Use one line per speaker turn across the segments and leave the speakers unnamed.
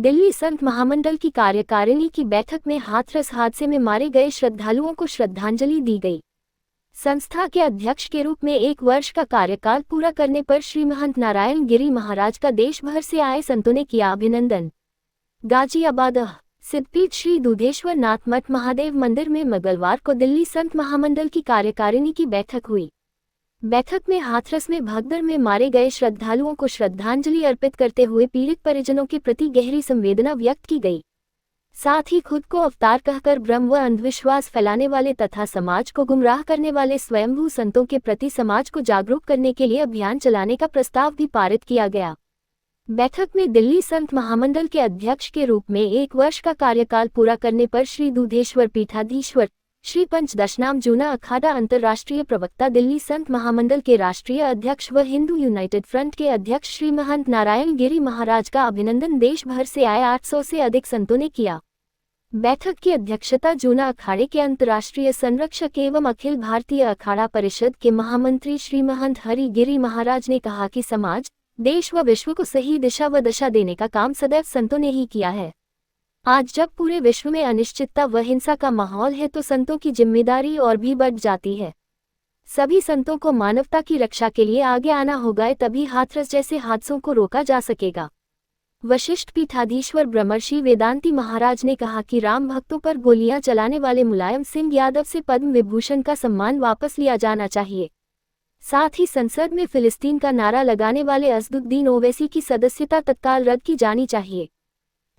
दिल्ली संत महामंडल की कार्यकारिणी की बैठक में हाथरस हादसे में मारे गए श्रद्धालुओं को श्रद्धांजलि दी गई। संस्था के अध्यक्ष के रूप में 1 वर्ष का कार्यकाल पूरा करने पर श्री महंत नारायण गिरी महाराज का देश भर से आए संतों ने किया अभिनंदन। गाजियाबाद सिद्धपीठ श्री दूधेश्वर नाथ मठ महादेव मंदिर में मंगलवार को दिल्ली संत महामंडल की कार्यकारिणी की बैठक हुई। बैठक में हाथरस में भगदड़ में मारे गए श्रद्धालुओं को श्रद्धांजलि अर्पित करते हुए पीड़ित परिजनों के प्रति गहरी संवेदना व्यक्त की गई। साथ ही खुद को अवतार कहकर भ्रम व अंधविश्वास फैलाने वाले तथा समाज को गुमराह करने वाले स्वयंभू संतों के प्रति समाज को जागरूक करने के लिए अभियान चलाने का प्रस्ताव भी पारित किया गया। बैठक में दिल्ली संत महामंडल के अध्यक्ष के रूप में 1 वर्ष का कार्यकाल पूरा करने पर श्री दूधेश्वर पीठाधीश्वर श्री पंचदशनाम जूना अखाड़ा अंतर्राष्ट्रीय प्रवक्ता, दिल्ली संत महामंडल के राष्ट्रीय अध्यक्ष व हिंदू यूनाइटेड फ्रंट के अध्यक्ष श्री महंत नारायण गिरी महाराज का अभिनंदन देश भर से आए 800 से अधिक संतों ने किया। बैठक की अध्यक्षता जूना अखाड़े के अंतर्राष्ट्रीय संरक्षक एवं अखिल भारतीय अखाड़ा परिषद के महामंत्री श्री महंत हरि गिरी महाराज ने कहा कि समाज, देश व विश्व को सही दिशा व दशा देने का काम सदैव संतों ने ही किया है। आज जब पूरे विश्व में अनिश्चितता व हिंसा का माहौल है तो संतों की जिम्मेदारी और भी बढ़ जाती है। सभी संतों को मानवता की रक्षा के लिए आगे आना होगा, तभी हाथरस जैसे हादसों को रोका जा सकेगा। वशिष्ठ पीठाधीश्वर ब्रह्मर्षि वेदांती महाराज ने कहा कि राम भक्तों पर गोलियां चलाने वाले मुलायम सिंह यादव से पद्म विभूषण का सम्मान वापस लिया जाना चाहिए। साथ ही संसद में फिलिस्तीन का नारा लगाने वाले असदुद्दीन ओवैसी की सदस्यता तत्काल रद्द की जानी चाहिए।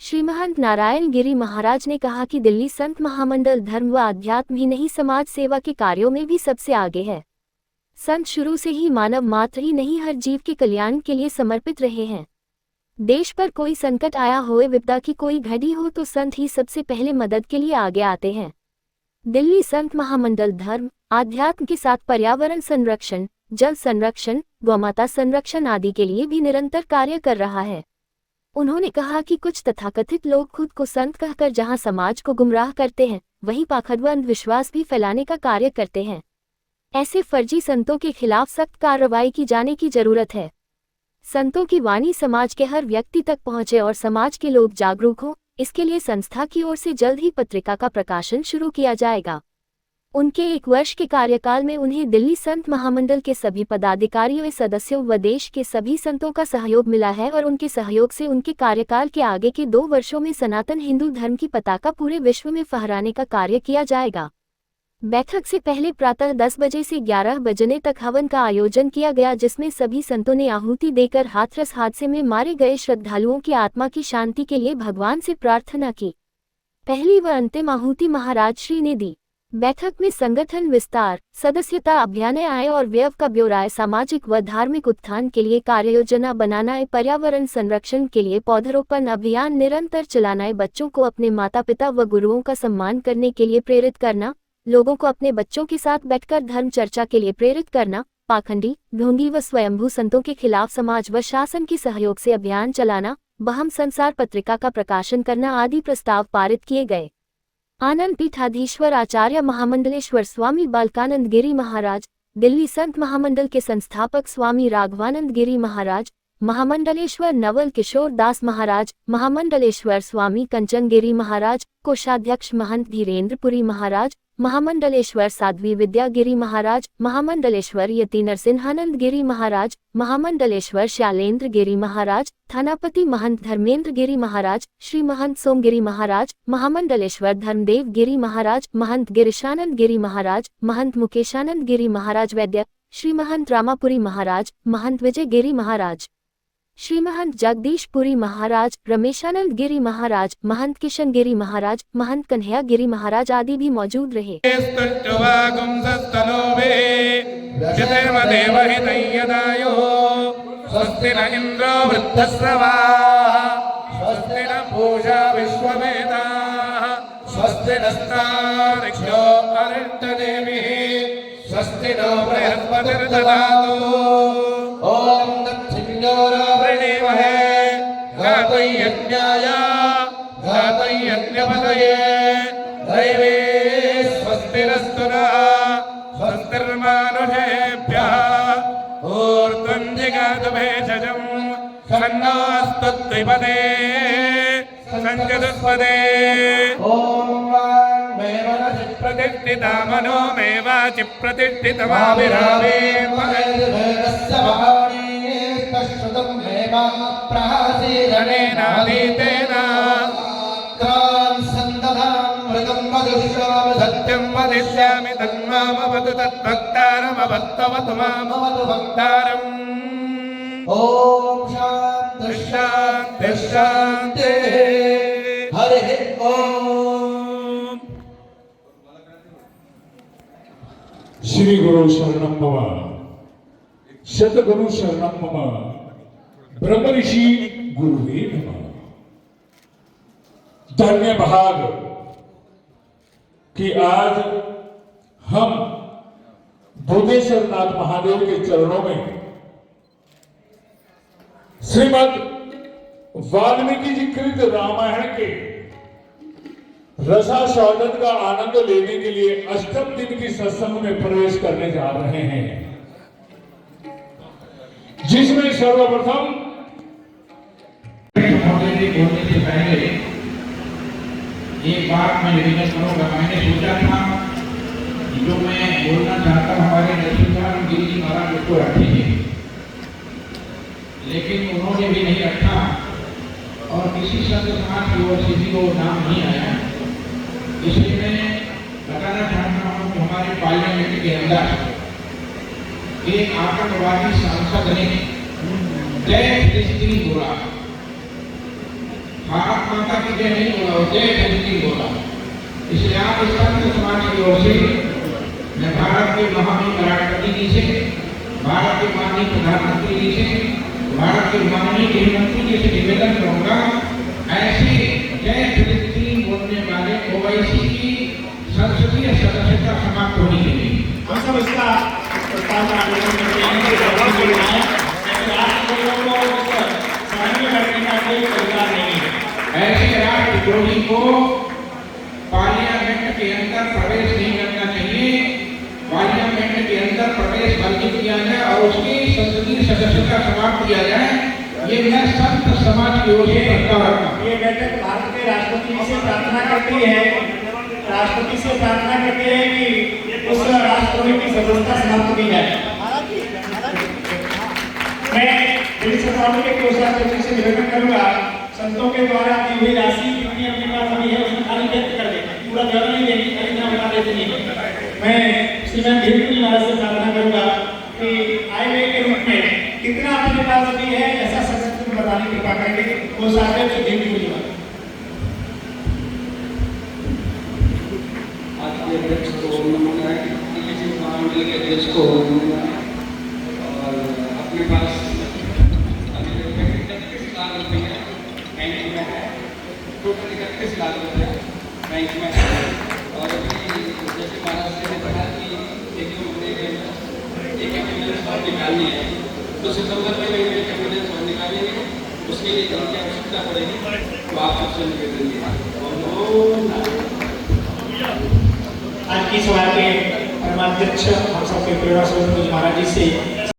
श्री महंत नारायण गिरी महाराज ने कहा कि दिल्ली संत महामंडल धर्म व अध्यात्म ही नहीं, समाज सेवा के कार्यों में भी सबसे आगे है। संत शुरू से ही मानव मात्र ही नहीं, हर जीव के कल्याण के लिए समर्पित रहे हैं। देश पर कोई संकट आया हो, विपदा की कोई घड़ी हो तो संत ही सबसे पहले मदद के लिए आगे आते हैं। दिल्ली संत महामंडल धर्म आध्यात्म के साथ पर्यावरण संरक्षण, जल संरक्षण, गौमाता संरक्षण आदि के लिए भी निरंतर कार्य कर रहा है। उन्होंने कहा कि कुछ तथाकथित लोग खुद को संत कहकर जहां समाज को गुमराह करते हैं, वहीं पाखंड व अंधविश्वास भी फैलाने का कार्य करते हैं। ऐसे फर्जी संतों के खिलाफ सख्त कार्रवाई की जाने की जरूरत है। संतों की वाणी समाज के हर व्यक्ति तक पहुंचे और समाज के लोग जागरूक हों, इसके लिए संस्था की ओर से जल्द ही पत्रिका का प्रकाशन शुरू किया जाएगा। उनके 1 वर्ष के कार्यकाल में उन्हें दिल्ली संत महामंडल के सभी पदाधिकारियों, सदस्यों व देश के सभी संतों का सहयोग मिला है और उनके सहयोग से उनके कार्यकाल के आगे के 2 वर्षों में सनातन हिंदू धर्म की पताका पूरे विश्व में फहराने का कार्य किया जाएगा। बैठक से पहले प्रातः 10 बजे से 11 बजे तक हवन का आयोजन किया गया, जिसमें सभी संतों ने आहुति देकर हाथरस हादसे में मारे गए श्रद्धालुओं की आत्मा की शांति के लिए भगवान से प्रार्थना की। पहली व अंतिम आहुति महाराज श्री ने दी। बैठक में संगठन विस्तार, सदस्यता अभियान, आय और व्यय का ब्यौरा, सामाजिक व धार्मिक उत्थान के लिए कार्ययोजना बनाना, पर्यावरण संरक्षण के लिए पौधरोपण अभियान निरंतर चलाना, बच्चों को अपने माता पिता व गुरुओं का सम्मान करने के लिए प्रेरित करना, लोगों को अपने बच्चों के साथ बैठकर धर्म चर्चा के लिए प्रेरित करना, पाखंडी, ढोंगी व स्वयंभू संतों के खिलाफ समाज व शासन के सहयोग से अभियान चलाना, बहम संसार पत्रिका का प्रकाशन करना आदि प्रस्ताव पारित किए गए। आनंद पीठाधीश्वर आचार्य महामंडलेश्वर स्वामी बालकानंद गिरी महाराज, दिल्ली संत महामंडल के संस्थापक स्वामी राघवानंद गिरी महाराज, महामंडलेश्वर नवल किशोर दास महाराज, महामंडलेश्वर स्वामी कंचन गिरी महाराज, कोषाध्यक्ष महंत धीरेन्द्रपुरी महाराज, महामंडलेश्वर साध्वी विद्या गिरी महाराज, महामंडलेश्वर यति नरसिंहानंद गिरी महाराज, महामंडलेश्वर शैलेंद्र गिरी महाराज, थानापति महंत धर्मेंद्र गिरी महाराज, श्री महंत सोमगिरी महाराज, महामंडलेश्वर धर्मदेव गिरी महाराज, महंत गिरीशानंद गिरी महाराज, महंत मुकेशानंद गिरी महाराज वैद्य, श्री महंत रामापुरी महाराज, महंत विजय गिरी महाराज, श्री महंत जगदीशपुरी महाराज, रमेशानंद गिरी महाराज, महंत किशन गिरी महाराज, महंत कन्हैया गिरी महाराज आदि भी मौजूद रहे।
स्वस्ति न इंद्रो वृद्धश्रवाः, स्वस्ति न पूषा विश्ववेदाः, स्वस्ति नस्तार्क्ष्यो अरिष्टनेमिः, स्वस्ति नो बृहस्पतिर्दधातु। ॐ दक्षिणो वृणीमहे घातो यज्ञाय घातो यज्ञपतये दैवे स्वस्तिरस्तु नः स्वस्तिर्मानुषेभ्यः ऊर्ध्वं जिगातु भेषजं सन्नोऽस्तु द्विपदे संजदुष्पदे
ॐ वाङ्मेव न
प्रतिष्ठिता मनो मे वाचि प्रतिष्ठितमाविरावे
वेदस्य महानी तश्रुतं मे मा प्रहासीरणेनादीतेन सन्दधामृतं वदिष्यामि
सत्यं वदिष्यामि तन्मामवतु तद्भक्तारमवत्तवतु मामवतु भक्तारम्
ॐ शान्ति
शान्ति शान्तिः
हरिः ॐ
श्री गुरु शरणम मम शतगुरु शरणम मम ब्रह्म ऋषि गुरुवे नमः। धन्य भाग कि आज हम बोधेश्वरनाथ महादेव के चरणों में श्रीमद् वाल्मीकि जी कृत रामायण के रसास्वादन का आनंद लेने के लिए अष्टम दिन की सत्संग में प्रवेश करने जा रहे हैं, जिसमें सर्वप्रथम
बोलने से पहले एक बात मैं निवेदन करूंगा। मैंने सोचा था कि जो मैं बोलना चाहता हूं हमारे नरसिंह गिरी जी महाराज उसको रखेंगे, लेकिन उन्होंने भी नहीं रखा और किसी संत समाज की ओर से भी वो नाम नहीं आया। इसलिए मैं बताना चाहता हूँ कि हमारे पार्लियामेंट के अंदर एक आतंकवादी सांसद ने जय फिलिस्तीन बोला, भारत माता की जय नहीं बोला, जय फिलिस्तीन बोला। इसलिए आप इस संत समाज की ओर से मैं भारत के महामहिम राष्ट्रपति जी से, भारत के माननीय प्रधानमंत्री जी से, भारत के माननीय गृहमंत्री जी से निवेदन करूंगा, ऐसे जय फिलिस्तीन बोलने वाले ओवैसी की संसदीय सदस्यता समाप्त होनी चाहिए।
हम सब इसका प्रस्ताव का आवेदन करते हैं कि राष्ट्रद्रोह को सहनीय करने का कोई अधिकार नहीं है।
ऐसे राष्ट्रद्रोही को पार्लियामेंट के अंदर प्रवेश नहीं करना चाहिए। पार्लियामेंट के अंदर प्रवेश वर्जित किया जाए और उसकी संसदीय सदस्यता समाप्त किया जाए। ये मैं संत समाज की ओर से प्रस्ताव रखता हूं।
ये बैठक भारत के राष्ट्रपति से प्रार्थना करती है, राष्ट्रपति से प्रार्थना करती है कि उस राष्ट्रद्रोही की सदस्यता समाप्त की जाए। मैं दिल्ली सरकार के कोषाध्यक्ष से निवेदन करूंगा, संतों के द्वारा दी हुई राशि जितनी अपने पास अभी है उसमें खाली व्यक्त कर दें, पूरा ब्यौरा नहीं देंगे, खाली नाम बता देते नहीं। मैं श्रीमान गिरिजी महाराज से प्रार्थना करूंगा कि आय व्यय के रूप में कितना अपने पास अभी है ऐसा सशक्त बताने की कृपा करेंगे। कोषाध्यक्ष गिरिजी महाराज।
आज के अध्यक्ष को नमन है, किसी महामंडल के अध्यक्ष को नमन है। और अपने पास बैंक में है, टोटल 31 लाख रुपये बैंक में है। और अभी जैसे महाराज ने कहा कि एक एम्बुलेंस और निकालनी है, तो सितंबर में एक एम्बुलेंस और निकालेंगे, उसके लिए कहीं की आवश्यकता पड़ेगी तो आप सबसे निवेदन किया।
आज की सभा के परमाध्यक्ष हम सबके प्रेरणा स्वरूप महाराज जी से